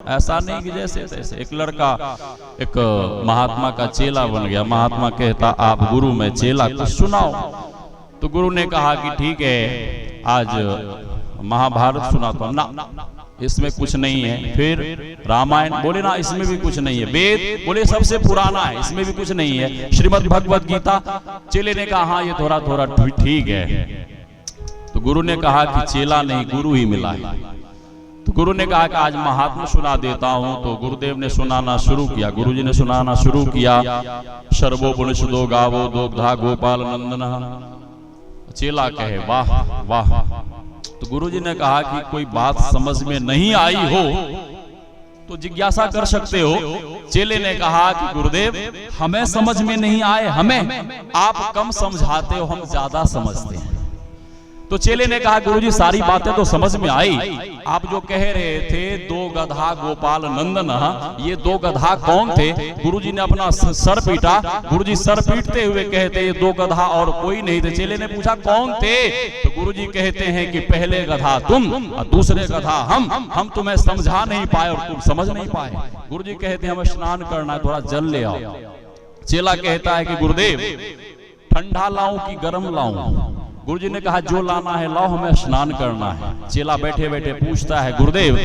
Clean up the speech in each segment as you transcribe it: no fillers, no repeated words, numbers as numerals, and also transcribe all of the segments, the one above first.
ऐसा नहीं कि जैसे तैसे। एक लड़का एक महात्मा का चेला बन गया। महात्मा कहता आप गुरु में चेला कुछ सुनाओ। तो गुरु ने कहा कि ठीक है, आज महाभारत सुनाता हूं। ना, इसमें कुछ नहीं है। फिर रामायण, बोले ना इसमें भी कुछ नहीं है। वेद, बोले सबसे पुराना है, इसमें भी कुछ नहीं है। श्रीमद् भगवत गीता, चेले ने कहा हाँ ये थोड़ा थोड़ा ठीक है। तो गुरु ने कहा कि चेला नहीं गुरु ही मिला है। तो गुरु ने कहा कि आज महात्मा सुना देता हूं। तो गुरुदेव ने सुनाना शुरू किया। गुरुजी ने सुनाना शुरू किया। सर्वोपनिषदो गावो दोग्धा गोपाल नंदन। चेला कहे वाह वाह। तो गुरुजी ने कहा कि कोई बात समझ में नहीं आई हो तो जिज्ञासा कर सकते हो। चेले ने कहा कि गुरुदेव हमें समझ में नहीं आए, हमें आप कम समझाते हो, हम ज्यादा समझते हैं। तो चेले ने कहा गुरुजी सारी बातें तो समझ में आई, आप जो कह रहे थे दो गधा गोपाल नंदन, ये दो गधा कौन थे? गुरुजी ने अपना सर पीटा। गुरुजी सर पीटते हुए कहते ये दो गधा और कोई नहीं थे। चेले ने पूछा कौन थे? तो गुरुजी कहते हैं कि पहले गधा तुम और दूसरे गधा हम तुम्हें समझा नहीं पाए और तुम समझ नहीं पाए। गुरुजी कहते हैं हमें स्नान करना है, थोड़ा जल ले आओ। चेला कहता है कि गुरुदेव ठंडा लाऊं कि गर्म लाऊं? गुरुजी ने कहा जो लाना है लाओ, हमें स्नान करना है। चेला बैठे बैठे पूछता है गुरुदेव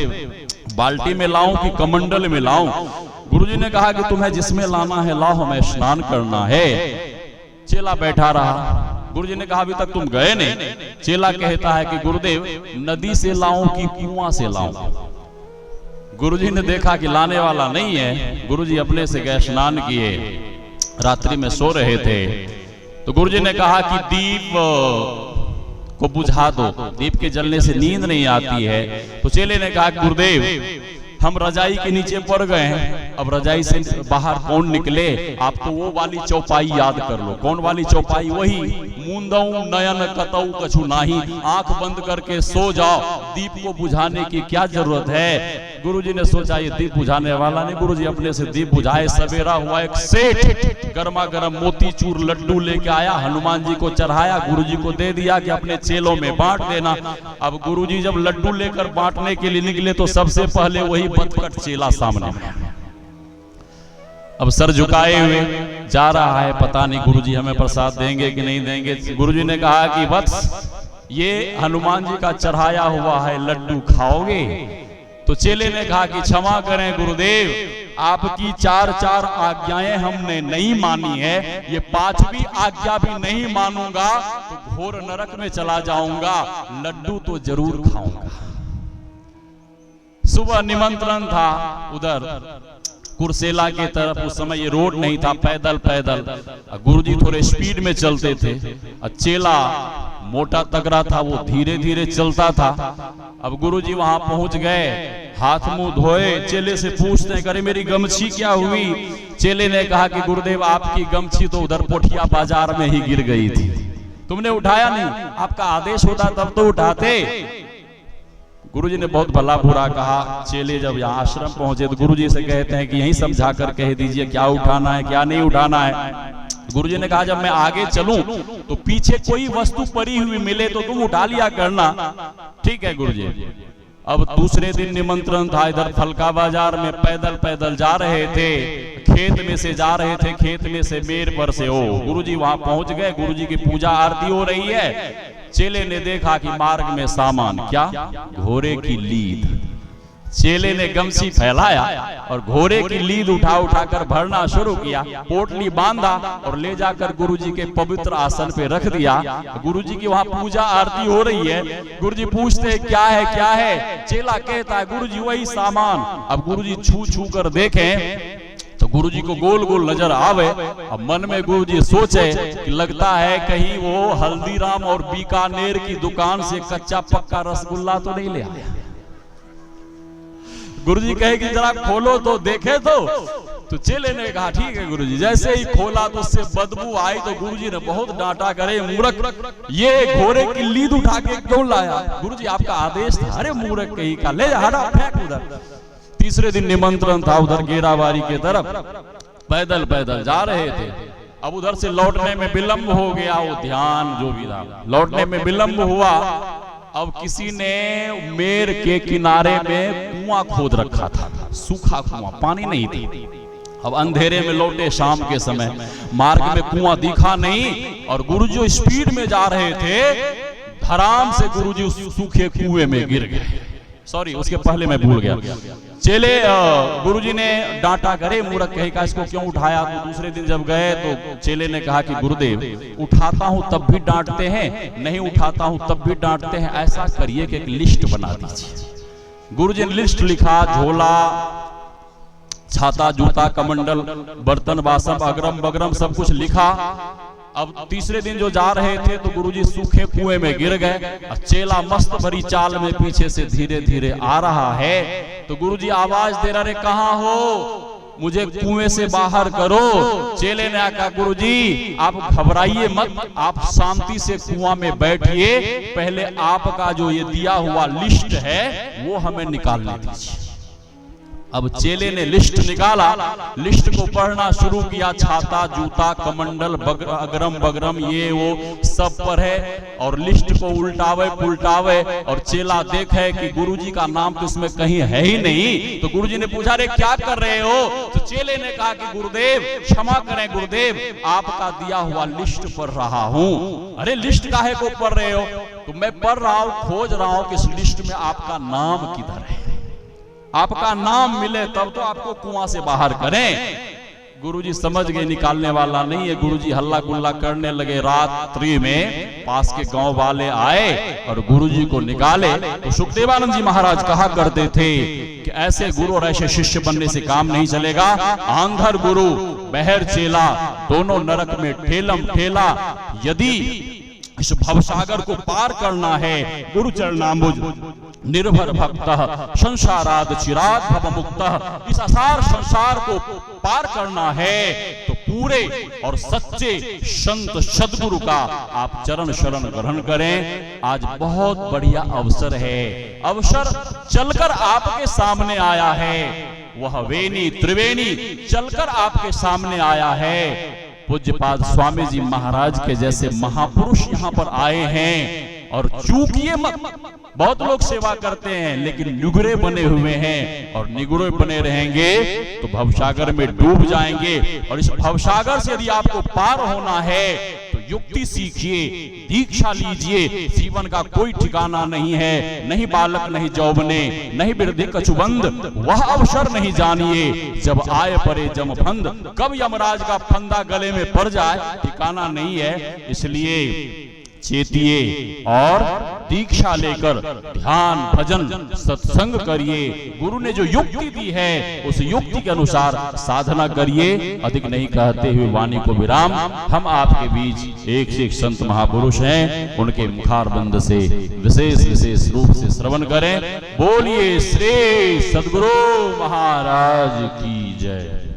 बाल्टी में लाऊं कि कमंडल में लाऊं? गुरुजी ने कहा कि तुम्हें जिसमें लाना है लाओ, हमें स्नान करना है। चेला बैठा रहा। गुरुजी ने कहा अभी तक तुम गए नहीं। चेला कहता है कि गुरुदेव नदी से लाऊं कि कुआं से लाऊं? गुरुजी ने देखा कि लाने वाला नहीं है। गुरुजी अपने से गए, स्नान किए, रात्रि में सो रहे थे। तो गुरुजी ने कहा कि दीप को बुझा दो, दीप के जलने से नींद नहीं आती है। तो चेले ने कहा गुरुदेव हम रजाई के नीचे पड़ गए हैं, अब रजाई से बाहर कौन निकले? आप तो वो वाली चौपाई याद कर लो। कौन वाली चौपाई? वही मूंदऊ नयन कतऊ कछु नाही, आंख बंद करके सो जाओ, दीप को बुझाने की क्या जरूरत है? गुरुजी ने सोचा ये दीप बुझाने वाला नहीं। गुरुजी अपने से दीप बुझाए। सवेरा हुआ, एक सेठ गर्मा गर्म मोतीचूर लड्डू लेके आया, हनुमान जी को चढ़ाया, गुरुजी को दे दिया कि अपने चेलों में बांट देना। अब गुरुजी जब लड्डू लेकर बांटने के लिए निकले तो सबसे पहले वही बदकट चेला सामने। अब सर झुकाए हुए जा रहा है, पता नहीं गुरुजी हमें प्रसाद देंगे कि नहीं देंगे। गुरुजी ने कहा कि वत्स ये हनुमान जी का चढ़ाया हुआ है, लड्डू खाओगे? तो चेले ने कहा कि क्षमा करें गुरुदेव, आपकी चार चार आज्ञाएं हमने नहीं मानी है, ये पांचवी आज्ञा भी नहीं मानूंगा तो घोर नरक में चला जाऊंगा, लड्डू तो जरूर खाऊंगा। सुबह निमंत्रण था उधर कुर्सेला के तरफ। उस समय ये रोड नहीं था, पैदल पैदल। गुरुजी थोड़े स्पीड में चलते थे, चेला मोटा तगड़ा था, वो धीरे धीरे चलता था। अब गुरुजी वहां पहुंच गए, हाथ मुंह धोए। चेले से पूछते हैं अरे मेरी गमछी क्या हुई? चेले ने कहा कि गुरुदेव आपकी गमछी तो उधर पोठिया बाजार में ही गिर गई थी, तुमने उठाया नहीं, आपका आदेश होता तब तो उठाते। गुरुजी ने बहुत भला बुरा कहा। चेले जब यहाँ आश्रम पहुंचे तो गुरुजी से कहते हैं कि यही समझा कर कह दीजिए क्या उठाना है क्या नहीं उठाना है। गुरुजी ने कहा जब मैं आगे चलूं तो पीछे कोई वस्तु पड़ी हुई मिले तो तुम उठा लिया करना। ठीक है गुरुजी। अब दूसरे दिन निमंत्रण था, इधर फलका बाजार में पैदल पैदल जा रहे थे, खेत में से जा रहे थे, खेत में से मेर पर से गुरुजी वहां पहुंच गए। गुरुजी की पूजा आरती हो रही है। चेले ने देखा कि मार्ग में सामान क्या? घोड़े की लीद। चेले ने गमछी फैलाया और घोड़े की लीद उठा उठाकर भरना शुरू किया, पोटली बांधा और ले जाकर गुरुजी के पवित्र आसन पे रख दिया। गुरुजी की वहां पूजा आरती हो रही है। गुरुजी पूछते क्या है क्या है? चेला कहता है गुरुजी वही सामान। अब गुरुजी छू छू कर देखें तो गुरुजी को गोल गोल नजर आवे। अब मन में गुरुजी सोचे कि लगता है कहीं वो हल्दीराम और बीकानेर की दुकान से कच्चा पक्का रसगुल्ला तो नहीं ले आया। गुरुजी कहे कि जरा खोलो तो देखे तो चेले ने कहा ठीक है गुरुजी। जैसे ही खोला तो उससे बदबू आई तो गुरुजी ने बहुत डांटा, करे मूर्ख, ये घोड़े की लीद उठा के क्यों लाया? गुरुजी आपका आदेश था। अरे मूर्ख कहीं का, ले हटा फेंक उधर। तीसरे दिन निमंत्रण था उधर गेराबारी के तरफ, पैदल पैदल जा रहे थे। अब उधर से लौटने में विलंब हो गया, वो ध्यान जो भी था, लौटने में विलंब हुआ। अब किसी ने मेर के किनारे में कुआं खोद रखा था। सूखा कुआं, पानी नहीं था। अब अंधेरे में लौटे शाम के समय, मार्ग में कुआं दिखा नहीं और गुरुजी जो स्पीड में जा रहे थे, धड़ाम से गुरुजी उस सूखे कुएं में गिर गए। सॉरी, उसके पहले मैं भूल गया। चेले गुरुजी ने डांटा, करे मूर्ख कहीं का इसको क्यों उठाया। तो दूसरे दिन जब गए तो चेले ने कहा कि गुरुदेव, उठाता हूं तब भी डांटते हैं, नहीं उठाता हूं तब भी डांटते हैं, ऐसा करिए कि एक लिस्ट बना दीजिए। गुरुजी ने लिस्ट लिखा, झोला, छाता, जूता, कमंडल, बर्तन बासन, अगरम बगरम सब कुछ लिखा। अब तीसरे दिन जो जा रहे थे तो गुरुजी सूखे कुएं में गिर गए। चेला मस्त भरी चाल में पीछे से धीरे धीरे आ रहा है तो गुरुजी आवाज दे रहे, कहां हो, मुझे कुएं से बाहर करो। चेले ने कहा, गुरुजी आप घबराइए मत, आप शांति से कुआं में बैठिए, पहले आपका जो ये दिया हुआ लिस्ट है वो हमें निकालने दीजिए। अब चेले ने लिस्ट निकाला, लिस्ट को पढ़ना शुरू किया। छाता, जूता, कमंडल, अगरम बगरम ये वो सब पर है और लिस्ट को उल्टावे पुलटावे और चेला देखे कि गुरुजी का नाम तो इसमें कहीं है ही नहीं। तो गुरुजी ने पूछा, रे क्या कर रहे हो। तो चेले ने कहा कि गुरुदेव क्षमा करें गुरुदेव, आपका दिया हुआ लिस्ट पढ़ रहा हूं। अरे लिस्ट काहे को पढ़ रहे हो। तो मैं पढ़ रहा हूं, खोज रहा हूं कि इस लिस्ट में आपका नाम किधर है, आपका नाम मिले तब तो आपको कुआं से बाहर करें। गुरुजी समझ गए निकालने वाला नहीं है। गुरुजी हल्ला गुल्ला करने लगे। रात्रि में पास के गांव वाले आए और गुरुजी को निकाले। तो सुखदेवानंद जी महाराज कहा करते थे कि ऐसे गुरु और ऐसे शिष्य बनने से काम नहीं चलेगा। आंधर गुरु बहर चेला दोनों नरक में ठेलम ठेला। यदि इस भवसागर को पार करना है, गुरु चरणाम्बुज निर्भर भक्त संसाराद चिराद भव मुक्त। इस असार संसार को पार करना है तो पूरे और सच्चे संत सदगुरु का आप चरण शरण ग्रहण करें। आज बहुत बढ़िया अवसर है, अवसर चलकर आपके सामने आया है। वह वेणी त्रिवेणी चलकर आपके सामने आया है। पूज्यपाद स्वामी जी महाराज के जैसे महापुरुष यहाँ पर आए हैं। और चूकिए मत, बहुत लोग सेवा करते हैं लेकिन निगुरे बने हुए हैं और निगुरे बने रहेंगे तो भवसागर में डूब जाएंगे। और इस भवसागर से यदि आपको पार होना है तो युक्ति सीखिए, दीक्षा लीजिए। जीवन का कोई ठिकाना नहीं है, नहीं बालक नहीं जौबने, नहीं वृद्धि कछुबंद। वह अवसर नहीं जानिए जब आए परे जमफंद। कब यमराज का फंदा गले में पड़ जाए ठिकाना नहीं है। इसलिए चेतिए और दीक्षा लेकर ध्यान भजन सत्संग करिए। गुरु ने जो युक्ति दी है उस युक्ति के अनुसार साधना करिए। अधिक नहीं कहते हुए वाणी को विराम। हम आपके बीच एक से एक संत महापुरुष हैं, उनके मुखारबंद से विशेष विशेष रूप से श्रवण करें। बोलिए श्री सद्गुरु महाराज की जय।